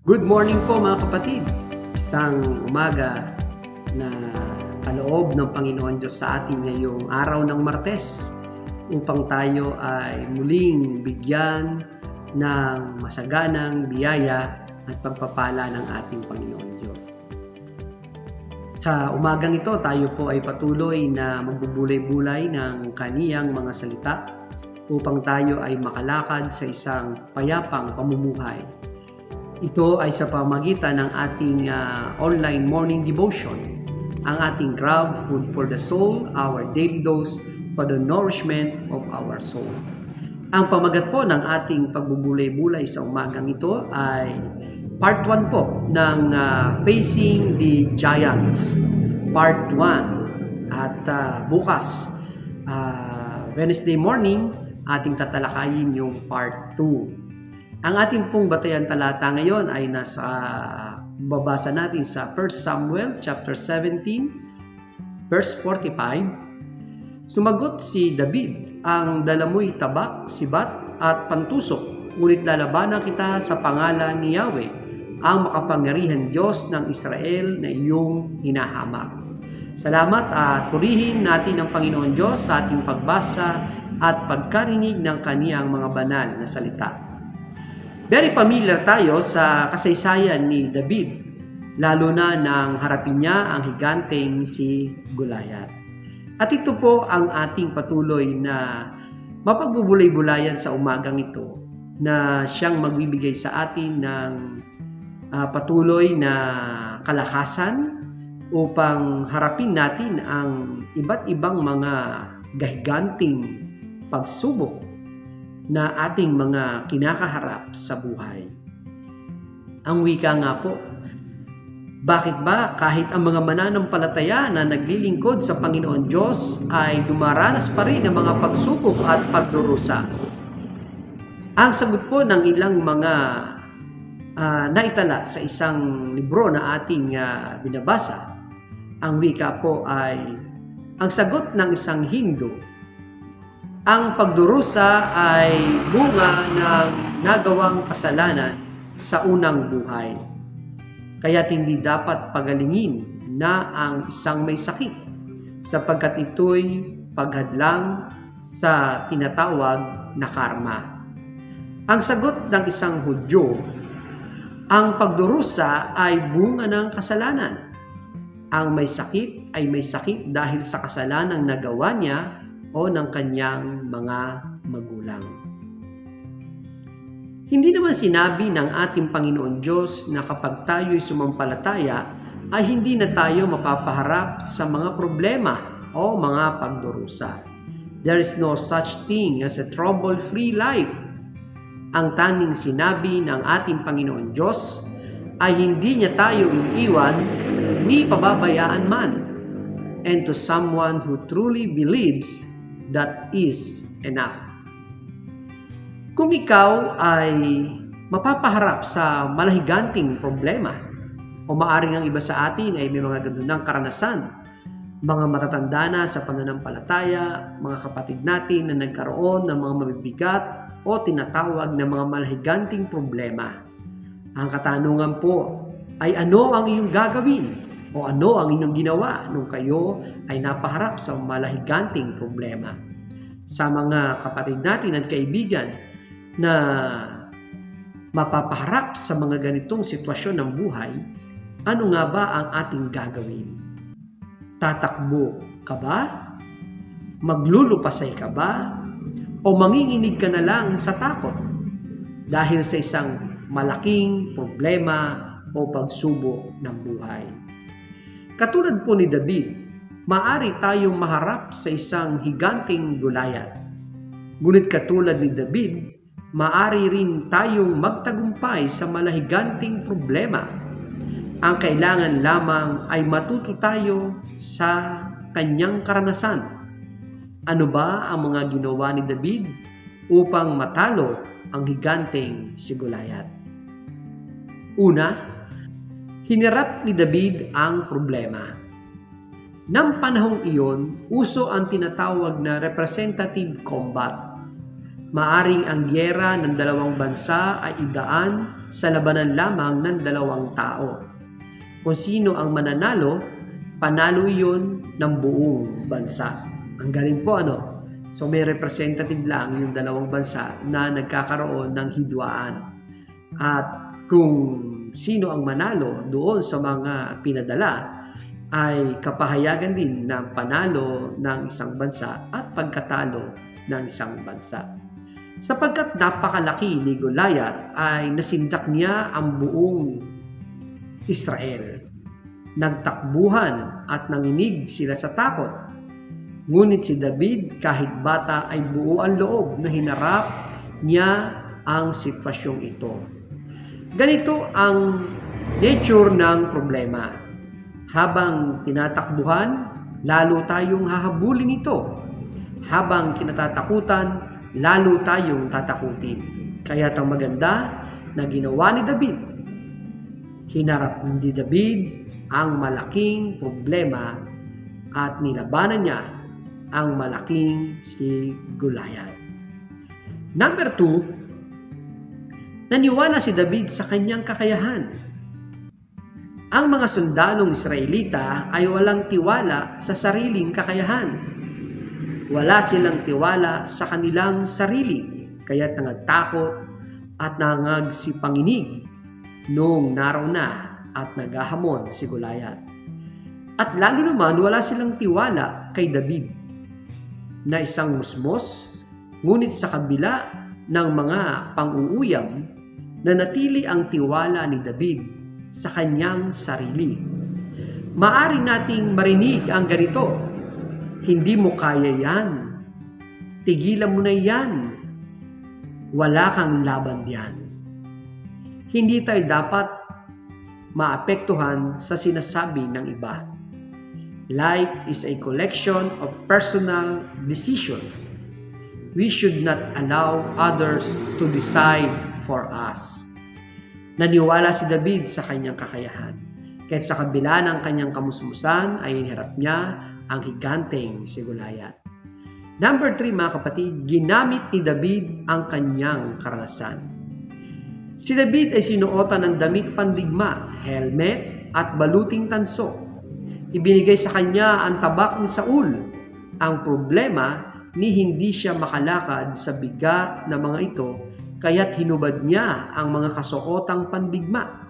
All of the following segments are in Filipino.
Good morning po mga kapatid. Isang umaga na kaloob ng Panginoon Diyos sa atin ngayong araw ng Martes upang tayo ay muling bigyan ng masaganang biyaya at pagpapala ng ating Panginoon Diyos. Sa umagang ito, tayo po ay patuloy na magbubulay-bulay ng kaniyang mga salita upang tayo ay makalakad sa isang payapang pamumuhay. Ito ay sa pamagitan ng ating online morning devotion, ang ating Grab Food for the Soul, our daily dose for the nourishment of our soul. Ang pamagat po ng ating pagbubulay-bulay sa umagang ito ay part 1 po ng Facing the Giants, part 1. At bukas, Wednesday morning, ating tatalakayin yung part 2. Ang ating pong batayan talata ngayon ay babasa natin sa 1 Samuel chapter 17 verse 45. Sumagot si David, "Ang dala mo'y tabak, sibat at pantusok, ngunit lalabanan kita sa pangalan ni Yahweh, ang makapangyarihan Diyos ng Israel na iyong hinahamak." Salamat at purihin natin ang Panginoon Diyos sa ating pagbasa at pagkarinig ng kaniyang mga banal na salita. Very familiar tayo sa kasaysayan ni David, lalo na nang harapin niya ang higanteng si Goliath. At ito po ang ating patuloy na mapagbubulay-bulayan sa umagang ito, na siyang magbibigay sa atin ng patuloy na kalakasan upang harapin natin ang iba't ibang mga gahiganting pagsubok na ating mga kinakaharap sa buhay. Ang wika nga po, bakit ba kahit ang mga mananampalataya na naglilingkod sa Panginoon Diyos ay dumaranas pa rin ng mga pagsubok at pagdurusa? Ang sagot po ng ilang mga naitala sa isang libro na ating binabasa, ang wika po ay ang sagot ng isang Hindu. Ang pagdurusa ay bunga ng nagawang kasalanan sa unang buhay. Kaya't hindi dapat pagalingin na ang isang may sakit, sapagkat ito'y paghadlang sa tinatawag na karma. Ang sagot ng isang Hudyo, ang pagdurusa ay bunga ng kasalanan. Ang may sakit ay may sakit dahil sa kasalanang nagawa niya o ng kanyang mga magulang. Hindi naman sinabi ng ating Panginoon Diyos na kapag tayo'y sumampalataya ay hindi na tayo mapapaharap sa mga problema o mga pagdurusa. There is no such thing as a trouble-free life. Ang tanging sinabi ng ating Panginoon Diyos ay hindi niya tayo iiwan ni pababayaan man. And to someone who truly believes, that is enough. Kung ikaw ay mapapaharap sa malahiganting problema, o maaring ang iba sa atin ay may mga gandunang karanasan, mga matatanda na sa pananampalataya, mga kapatid natin na nagkaroon ng mga mabibigat o tinatawag na mga malahiganting problema. Ang katanungan po ay ano ang iyong gagawin? O ano ang inyong ginawa nung kayo ay napaharap sa malahiganting problema? Sa mga kapatid natin at kaibigan na mapapaharap sa mga ganitong sitwasyon ng buhay, ano nga ba ang ating gagawin? Tatakbo ka ba? Maglulupasay ka ba? O manginginig ka na lang sa takot dahil sa isang malaking problema o pagsubok ng buhay? Katulad po ni David, maaari tayong maharap sa isang higanteng Goliath. Ngunit katulad ni David, maaari rin tayong magtagumpay sa malahiganting problema. Ang kailangan lamang ay matuto tayo sa kanyang karanasan. Ano ba ang mga ginawa ni David upang matalo ang higanteng si Goliath? Una, hinirap ni David ang problema. Nang panahong iyon, uso ang tinatawag na representative combat. Maaring ang gyera ng dalawang bansa ay idaan sa labanan lamang ng dalawang tao. Kung sino ang mananalo, panalo iyon ng buong bansa. Ang galing po ano? So may representative lang yung dalawang bansa na nagkakaroon ng hidwaan. At kung sino ang manalo doon sa mga pinadala ay kapahayagan din ng panalo ng isang bansa at pagkatalo ng isang bansa. Sapagkat napakalaki ni Goliath ay nasindak niya ang buong Israel. Nagtakbuhan at nanginig sila sa takot. Ngunit si David kahit bata ay buo ang loob na hinarap niya ang sitwasyong ito. Ganito ang nature ng problema. Habang tinatakbuhan, lalo tayong hahabulin ito. Habang kinatatakutan, lalo tayong tatakutin. Kaya't ang maganda na ginawa ni David, hinarap ni David ang malaking problema at nilabanan niya ang malaking si Goliath. Number 2, naniwala si David sa kanyang kakayahan. Ang mga sundalong Israelita ay walang tiwala sa sariling kakayahan. Wala silang tiwala sa kanilang sarili, kaya't nagtakot at nangagsipanginig noong naraw na at naghahamon si Goliath. At lalo naman wala silang tiwala kay David na isang musmos, ngunit sa kabila ng mga pang-uuyam, nanatili ang tiwala ni David sa kanyang sarili. Maari nating marinig ang ganito, "Hindi mo kaya yan. Tigilan mo na yan. Wala kang laban diyan." Hindi tayo dapat maapektuhan sa sinasabi ng iba. Life is a collection of personal decisions. We should not allow others to decide for us. Naniwala si David sa kanyang kakayahan. Kahit sa kabila ng kanyang kamusmusan ay inharap niya ang higanteng si Goliath. Number 3 mga kapatid, ginamit ni David ang kanyang karanasan. Si David ay sinuotan ng damit pandigma, helmet at baluting tanso. Ibinigay sa kanya ang tabak ni Saul. Ang problema ni hindi siya makalakad sa bigat na mga ito kaya't hinubad niya ang mga kasuotang pandigma.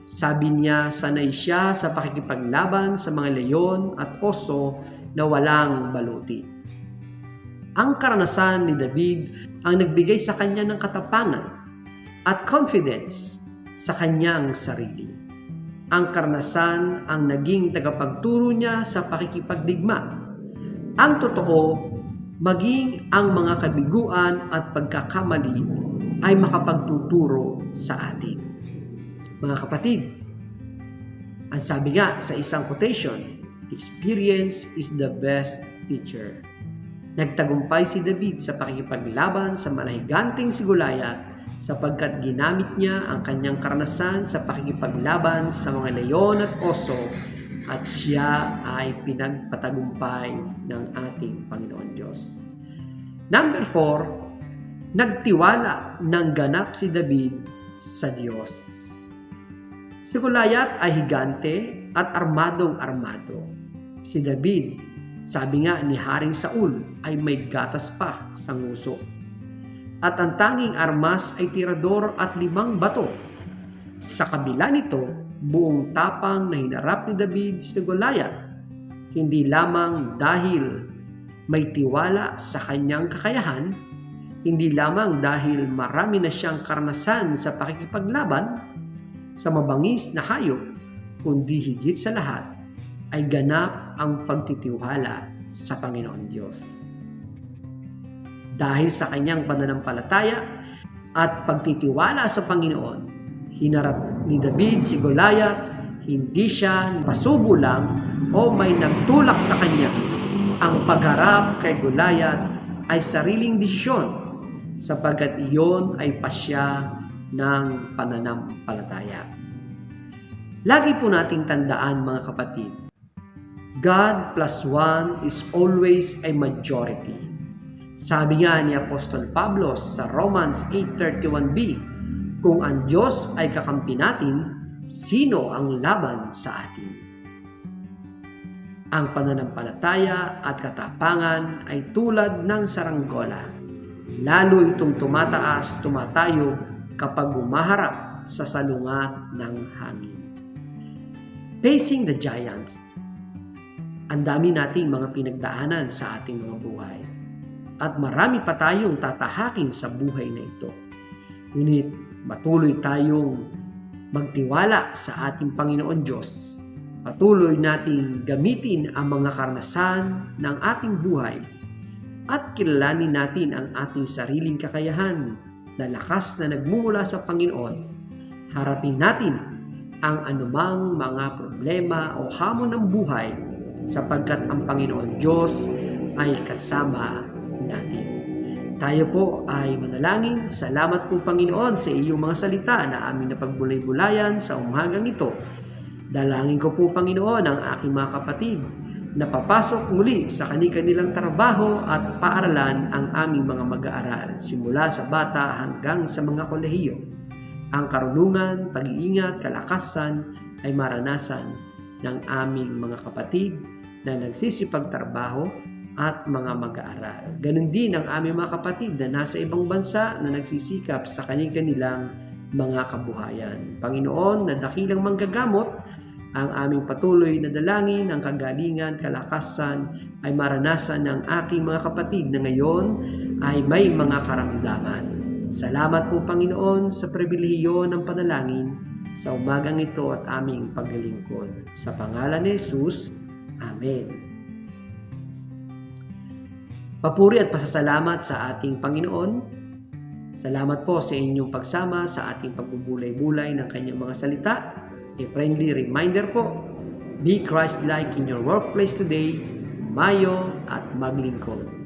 Sabi niya sanay siya sa pakikipaglaban sa mga leyon at oso na walang baluti. Ang karanasan ni David ang nagbigay sa kanya ng katapangan at confidence sa kanyang sarili. Ang karanasan ang naging tagapagturo niya sa pakikipagdigma. Ang totoo, maging ang mga kabiguan at pagkakamali ay makapagtuturo sa atin. Mga kapatid, ang sabi nga sa isang quotation, "Experience is the best teacher." Nagtagumpay si David sa pakikipaglaban sa malahiganting si Goliath sapagkat ginamit niya ang kanyang karanasan sa pakikipaglaban sa mga leyon at oso at siya ay pinagpatagumpay ng ating Panginoon Diyos. Number 4, nagtiwala ng ganap si David sa Diyos. Si Goliath ay higante at armadong-armado. Si David, sabi nga ni Haring Saul, ay may gatas pa sa nguso. At ang tanging armas ay tirador at 5 bato. Sa kabila nito, buong tapang na hinarap ni David si Goliath, hindi lamang dahil may tiwala sa kanyang kakayahan, hindi lamang dahil marami na siyang karanasan sa pakikipaglaban sa mabangis na hayop, kundi higit sa lahat ay ganap ang pagtitiwala sa Panginoon Diyos. Dahil sa kanyang pananampalataya at pagtitiwala sa Panginoon, hinarap ni David si Goliath, hindi siya pasubo lang o may nagtulak sa kanya. Ang pagharap kay Goliath ay sariling desisyon sapagkat iyon ay pasya ng pananampalataya. Lagi po nating tandaan mga kapatid, God plus 1 is always a majority. Sabi nga ni Apostol Pablo sa Romans 8:31b, kung ang Diyos ay kakampi natin, sino ang laban sa atin? Ang pananampalataya at katapangan ay tulad ng saranggola. Lalo itong tumataas, tumatayo kapag umaharap sa salungat ng hangin. Facing the giants. Ang dami nating mga pinagdaanan sa ating mga buhay. At marami pa tayong tatahakin sa buhay na ito. Ngunit patuloy tayong magtiwala sa ating Panginoon Diyos. Patuloy nating gamitin ang mga karanasan ng ating buhay at kilalanin natin ang ating sariling kakayahan na lakas na nagmumula sa Panginoon. Harapin natin ang anumang mga problema o hamon ng buhay sapagkat ang Panginoon Diyos ay kasama natin. Tayo po ay manalangin. Salamat po Panginoon sa iyong mga salita na aming napagbulay-bulayan sa umagang ito. Dalangin ko po Panginoon ang aking mga kapatid na papasok muli sa kanilang trabaho at paaralan ang aming mga mag-aaral simula sa bata hanggang sa mga kolehiyo. Ang karunungan, pag-iingat, kalakasan ay maranasan ng aming mga kapatid na nagsisipagtrabaho at mga mag-aaral. Ganon din ang aming mga kapatid na nasa ibang bansa na nagsisikap sa kanilang mga kabuhayan. Panginoon, na dakilang manggagamot, ang aming patuloy na dalangin, ang kagalingan, kalakasan ay maranasan ng aking mga kapatid na ngayon ay may mga karamdaman. Salamat po Panginoon sa pribilehiyo ng panalangin sa umagang ito at aming paglilingkod. Sa pangalan ni Jesus, Amen. Papuri at pasasalamat sa ating Panginoon. Salamat po sa inyong pagsama sa ating pagbubulay-bulay ng kanyang mga salita. A friendly reminder po, be Christ-like in your workplace today, mayo at maglingkod.